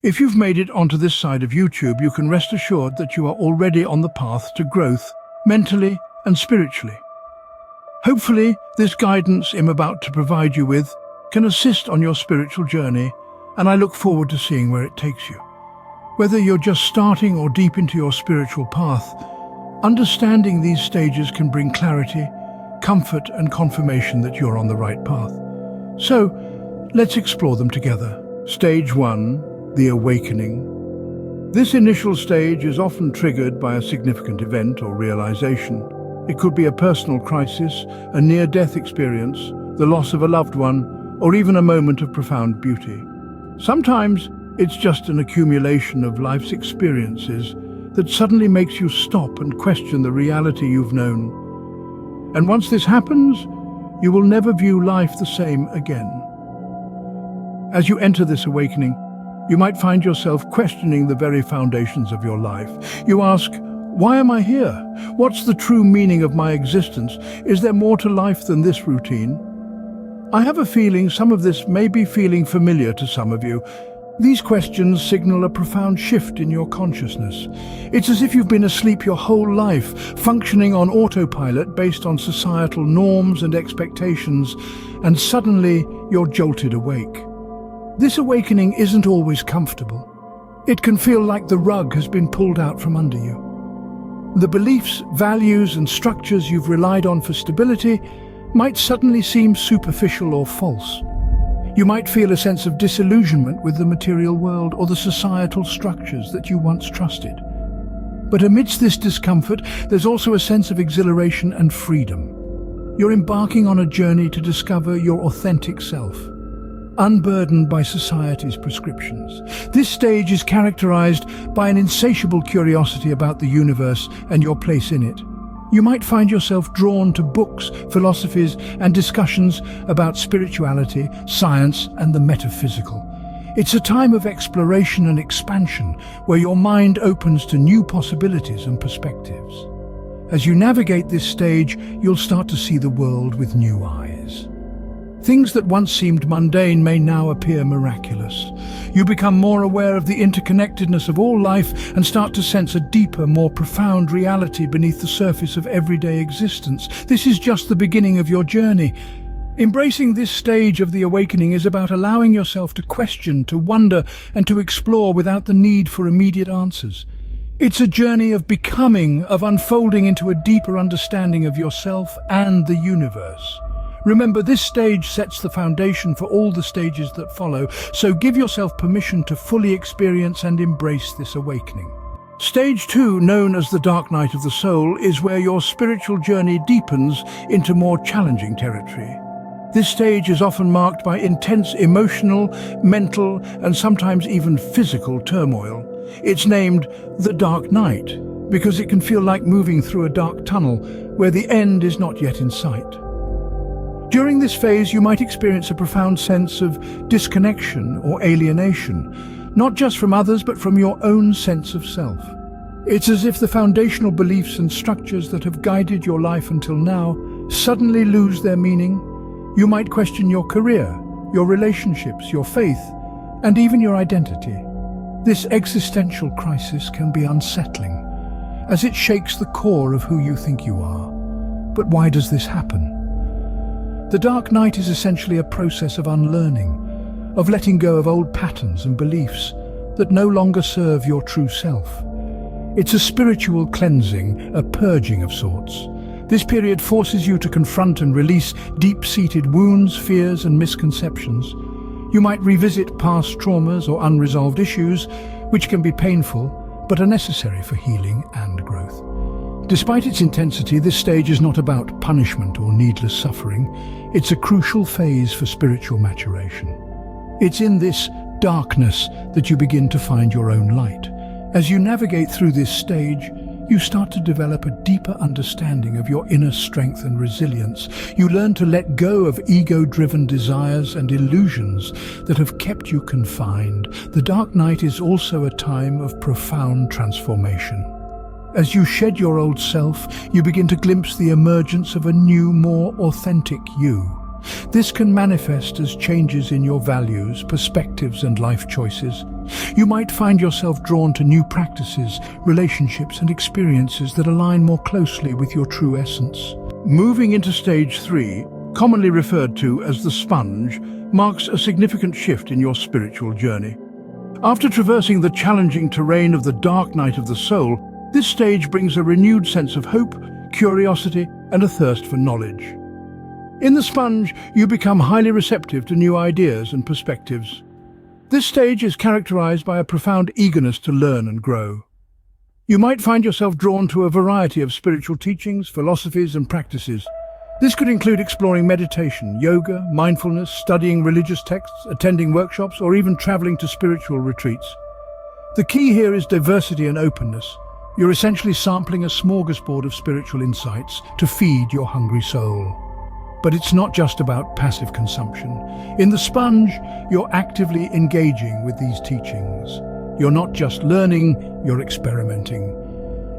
If you've made it onto this side of YouTube, you can rest assured that you are already on the path to growth, mentally and spiritually. Hopefully, this guidance I'm about to provide you with can assist on your spiritual journey, and I look forward to seeing where it takes you. Whether you're just starting or deep into your spiritual path, understanding these stages can bring clarity, comfort and confirmation that you're on the right path. So, let's explore them together. Stage 1, the awakening. This initial stage is often triggered by a significant event or realization. It could be a personal crisis, a near-death experience, the loss of a loved one, or even a moment of profound beauty. Sometimes it's just an accumulation of life's experiences that suddenly makes you stop and question the reality you've known. And once this happens, you will never view life the same again. As you enter this awakening, you might find yourself questioning the very foundations of your life. You ask, why am I here? What's the true meaning of my existence? Is there more to life than this routine? I have a feeling some of this may be feeling familiar to some of you. These questions signal a profound shift in your consciousness. It's as if you've been asleep your whole life, functioning on autopilot based on societal norms and expectations, and suddenly you're jolted awake. This awakening isn't always comfortable. It can feel like the rug has been pulled out from under you. The beliefs, values, and structures you've relied on for stability might suddenly seem superficial or false. You might feel a sense of disillusionment with the material world or the societal structures that you once trusted. But amidst this discomfort, there's also a sense of exhilaration and freedom. You're embarking on a journey to discover your authentic self, unburdened by society's prescriptions. This stage is characterized by an insatiable curiosity about the universe and your place in it. You might find yourself drawn to books, philosophies, and discussions about spirituality, science, and the metaphysical. It's a time of exploration and expansion where your mind opens to new possibilities and perspectives. As you navigate this stage, you'll start to see the world with new eyes. Things that once seemed mundane may now appear miraculous. You become more aware of the interconnectedness of all life and start to sense a deeper, more profound reality beneath the surface of everyday existence. This is just the beginning of your journey. Embracing this stage of the awakening is about allowing yourself to question, to wonder, and to explore without the need for immediate answers. It's a journey of becoming, of unfolding into a deeper understanding of yourself and the universe. Remember, this stage sets the foundation for all the stages that follow, so give yourself permission to fully experience and embrace this awakening. Stage 2, known as the dark night of the soul, is where your spiritual journey deepens into more challenging territory. This stage is often marked by intense emotional, mental, and sometimes even physical turmoil. It's named the dark night because it can feel like moving through a dark tunnel where the end is not yet in sight. During this phase, you might experience a profound sense of disconnection or alienation, not just from others, but from your own sense of self. It's as if the foundational beliefs and structures that have guided your life until now suddenly lose their meaning. You might question your career, your relationships, your faith, and even your identity. This existential crisis can be unsettling, as it shakes the core of who you think you are. But why does this happen? The dark night is essentially a process of unlearning, of letting go of old patterns and beliefs that no longer serve your true self. It's a spiritual cleansing, a purging of sorts. This period forces you to confront and release deep-seated wounds, fears, and misconceptions. You might revisit past traumas or unresolved issues, which can be painful, but are necessary for healing and growth. Despite its intensity, this stage is not about punishment or needless suffering. It's a crucial phase for spiritual maturation. It's in this darkness that you begin to find your own light. As you navigate through this stage, you start to develop a deeper understanding of your inner strength and resilience. You learn to let go of ego-driven desires and illusions that have kept you confined. The dark night is also a time of profound transformation. As you shed your old self, you begin to glimpse the emergence of a new, more authentic you. This can manifest as changes in your values, perspectives, and life choices. You might find yourself drawn to new practices, relationships, and experiences that align more closely with your true essence. Moving into stage 3, commonly referred to as the sponge, marks a significant shift in your spiritual journey. After traversing the challenging terrain of the dark night of the soul, this stage brings a renewed sense of hope, curiosity, and a thirst for knowledge. In the sponge, you become highly receptive to new ideas and perspectives. This stage is characterized by a profound eagerness to learn and grow. You might find yourself drawn to a variety of spiritual teachings, philosophies, and practices. This could include exploring meditation, yoga, mindfulness, studying religious texts, attending workshops, or even traveling to spiritual retreats. The key here is diversity and openness. You're essentially sampling a smorgasbord of spiritual insights to feed your hungry soul. But it's not just about passive consumption. In the sponge, you're actively engaging with these teachings. You're not just learning, you're experimenting.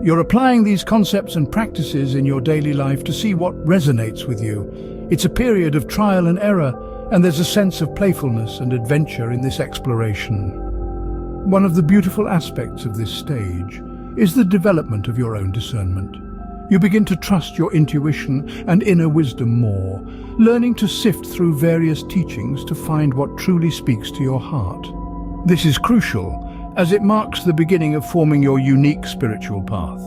You're applying these concepts and practices in your daily life to see what resonates with you. It's a period of trial and error, and there's a sense of playfulness and adventure in this exploration. One of the beautiful aspects of this stage is the development of your own discernment. You begin to trust your intuition and inner wisdom more, learning to sift through various teachings to find what truly speaks to your heart. This is crucial, as it marks the beginning of forming your unique spiritual path.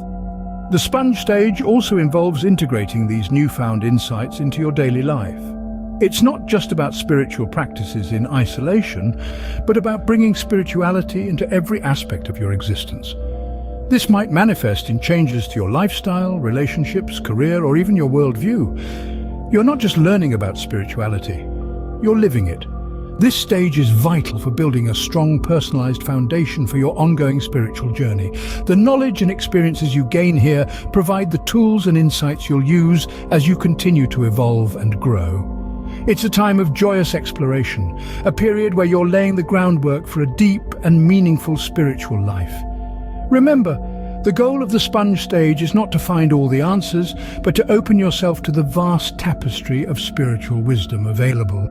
The sponge stage also involves integrating these newfound insights into your daily life. It's not just about spiritual practices in isolation, but about bringing spirituality into every aspect of your existence. This might manifest in changes to your lifestyle, relationships, career, or even your worldview. You're not just learning about spirituality, you're living it. This stage is vital for building a strong, personalized foundation for your ongoing spiritual journey. The knowledge and experiences you gain here provide the tools and insights you'll use as you continue to evolve and grow. It's a time of joyous exploration, a period where you're laying the groundwork for a deep and meaningful spiritual life. Remember, the goal of the sponge stage is not to find all the answers, but to open yourself to the vast tapestry of spiritual wisdom available.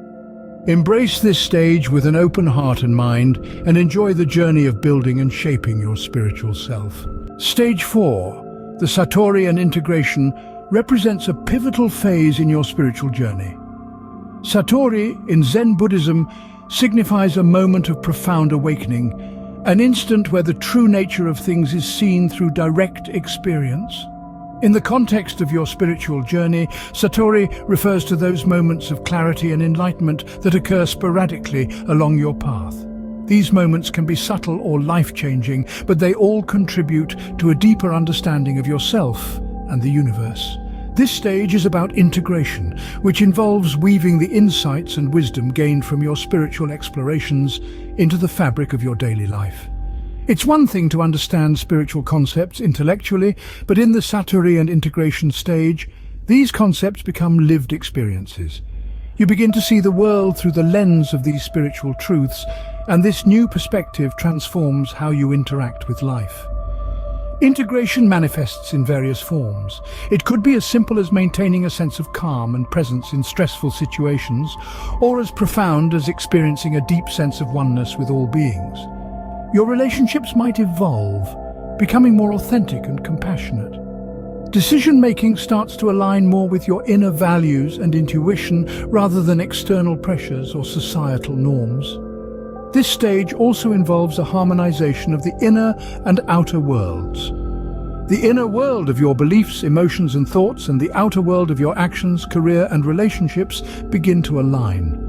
Embrace this stage with an open heart and mind, and enjoy the journey of building and shaping your spiritual self. Stage 4, the Satori and integration, represents a pivotal phase in your spiritual journey. Satori, in Zen Buddhism, signifies a moment of profound awakening, an instant where the true nature of things is seen through direct experience. In the context of your spiritual journey, Satori refers to those moments of clarity and enlightenment that occur sporadically along your path. These moments can be subtle or life-changing, but they all contribute to a deeper understanding of yourself and the universe. This stage is about integration, which involves weaving the insights and wisdom gained from your spiritual explorations into the fabric of your daily life. It's one thing to understand spiritual concepts intellectually, but in the Satori and integration stage, these concepts become lived experiences. You begin to see the world through the lens of these spiritual truths, and this new perspective transforms how you interact with life. Integration manifests in various forms. It could be as simple as maintaining a sense of calm and presence in stressful situations, or as profound as experiencing a deep sense of oneness with all beings. Your relationships might evolve, becoming more authentic and compassionate. Decision-making starts to align more with your inner values and intuition rather than external pressures or societal norms. This stage also involves a harmonization of the inner and outer worlds. The inner world of your beliefs, emotions, and thoughts, and the outer world of your actions, career, and relationships begin to align.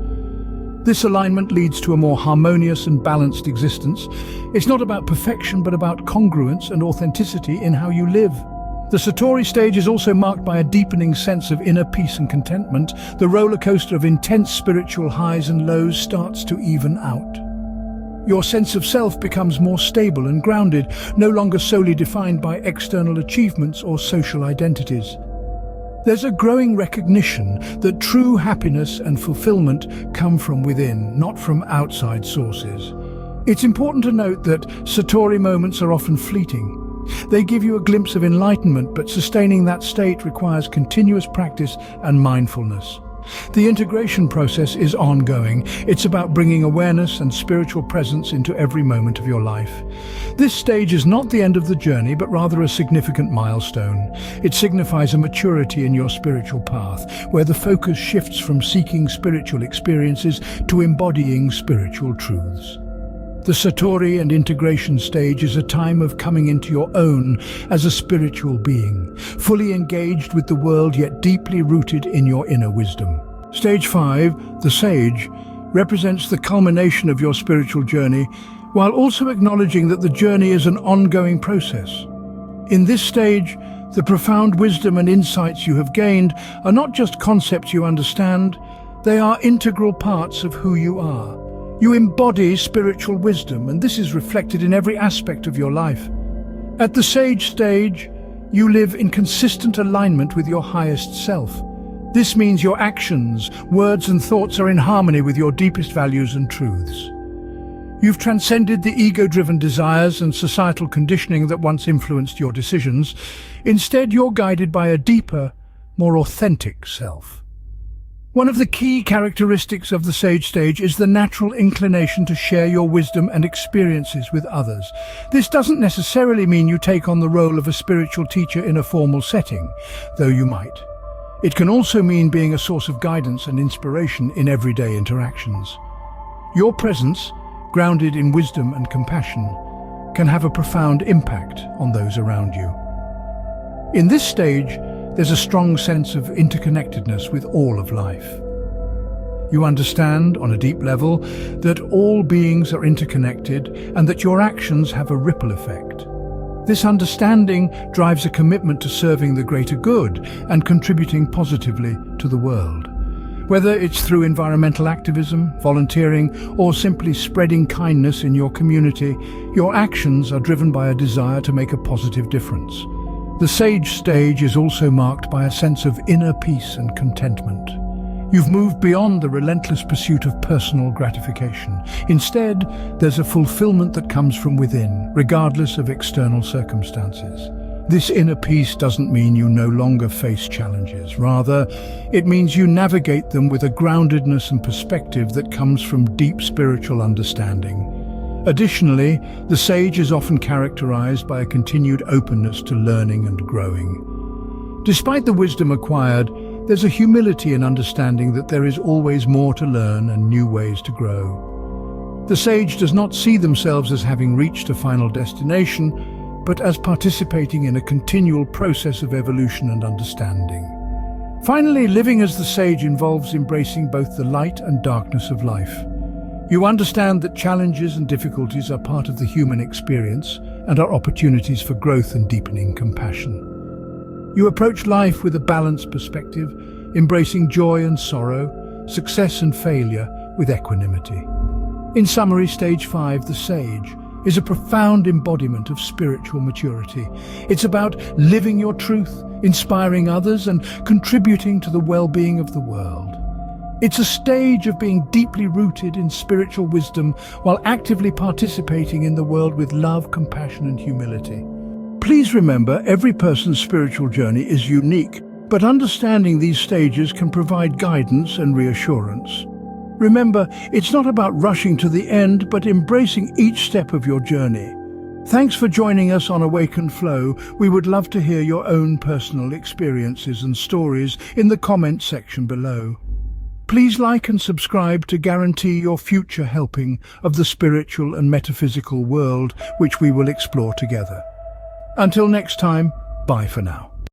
This alignment leads to a more harmonious and balanced existence. It's not about perfection, but about congruence and authenticity in how you live. The Satori stage is also marked by a deepening sense of inner peace and contentment. The roller coaster of intense spiritual highs and lows starts to even out. Your sense of self becomes more stable and grounded, no longer solely defined by external achievements or social identities. There's a growing recognition that true happiness and fulfillment come from within, not from outside sources. It's important to note that Satori moments are often fleeting. They give you a glimpse of enlightenment, but sustaining that state requires continuous practice and mindfulness. The integration process is ongoing. It's about bringing awareness and spiritual presence into every moment of your life. This stage is not the end of the journey, but rather a significant milestone. It signifies a maturity in your spiritual path, where the focus shifts from seeking spiritual experiences to embodying spiritual truths. The Satori and integration stage is a time of coming into your own as a spiritual being, fully engaged with the world yet deeply rooted in your inner wisdom. Stage 5, the Sage, represents the culmination of your spiritual journey, while also acknowledging that the journey is an ongoing process. In this stage, the profound wisdom and insights you have gained are not just concepts you understand, they are integral parts of who you are. You embody spiritual wisdom, and this is reflected in every aspect of your life. At the Sage stage, you live in consistent alignment with your highest self. This means your actions, words and thoughts are in harmony with your deepest values and truths. You've transcended the ego-driven desires and societal conditioning that once influenced your decisions. Instead, you're guided by a deeper, more authentic self. One of the key characteristics of the Sage stage is the natural inclination to share your wisdom and experiences with others. This doesn't necessarily mean you take on the role of a spiritual teacher in a formal setting, though you might. It can also mean being a source of guidance and inspiration in everyday interactions. Your presence, grounded in wisdom and compassion, can have a profound impact on those around you. In this stage, there's a strong sense of interconnectedness with all of life. You understand, on a deep level, that all beings are interconnected and that your actions have a ripple effect. This understanding drives a commitment to serving the greater good and contributing positively to the world. Whether it's through environmental activism, volunteering, or simply spreading kindness in your community, your actions are driven by a desire to make a positive difference. The Sage stage is also marked by a sense of inner peace and contentment. You've moved beyond the relentless pursuit of personal gratification. Instead, there's a fulfillment that comes from within, regardless of external circumstances. This inner peace doesn't mean you no longer face challenges. Rather, it means you navigate them with a groundedness and perspective that comes from deep spiritual understanding. Additionally, the Sage is often characterized by a continued openness to learning and growing. Despite the wisdom acquired, there's a humility in understanding that there is always more to learn and new ways to grow. The Sage does not see themselves as having reached a final destination, but as participating in a continual process of evolution and understanding. Finally, living as the Sage involves embracing both the light and darkness of life. You understand that challenges and difficulties are part of the human experience and are opportunities for growth and deepening compassion. You approach life with a balanced perspective, embracing joy and sorrow, success and failure with equanimity. In summary, Stage 5, the Sage, is a profound embodiment of spiritual maturity. It's about living your truth, inspiring others, and contributing to the well-being of the world. It's a stage of being deeply rooted in spiritual wisdom while actively participating in the world with love, compassion, and humility. Please remember, every person's spiritual journey is unique, but understanding these stages can provide guidance and reassurance. Remember, it's not about rushing to the end, but embracing each step of your journey. Thanks for joining us on Awaken Flow. We would love to hear your own personal experiences and stories in the comment section below. Please like and subscribe to guarantee your future helping of the spiritual and metaphysical world, which we will explore together. Until next time, bye for now.